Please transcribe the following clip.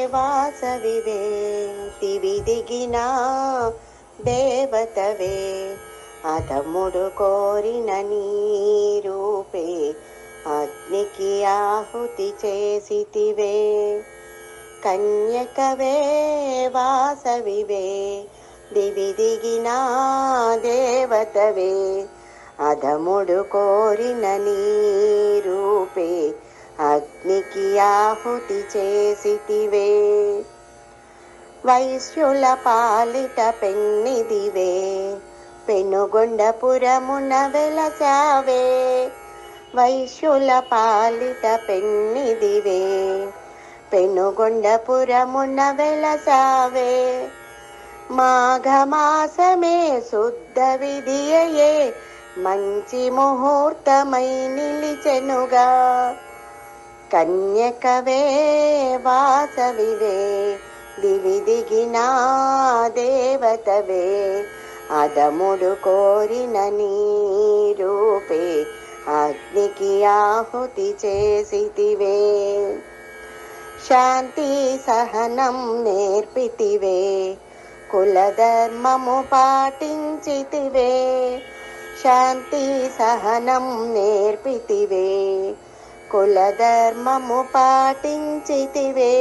వాసవివే దివిదిగిన దేవతవే అధముడు కోరిన నీ రూపే అగ్నికి ఆహుతి చేసితివే. కన్యకవే వాసవివే దివిదిగిన దేవతవే అధముడు కోరిన నీ రూపే అగ్నికి ఆహుతి చేసితివే. వైశ్యుల పాలిట పెన్నిదివే పెనుగొండపురమున వెలసావే. వైశ్యుల పాలిట పెన్నిదివే పెనుగొండపురమున వెలసావే. మాఘమాసమే శుద్ధ విధియే మంచి ముహూర్తమై నిలిచెనుగా. కన్యకవే వాసవివే దివిదిగిన దేవతవే అధముడు కోరిన నీ రూపే అగ్నికి ఆహుతి చేసితివే. శాంతి సహనం నేర్పితివే కులధర్మము పాటించితివే. శాంతి సహనం నేర్పితివే కులధర్మము పాటించితివే.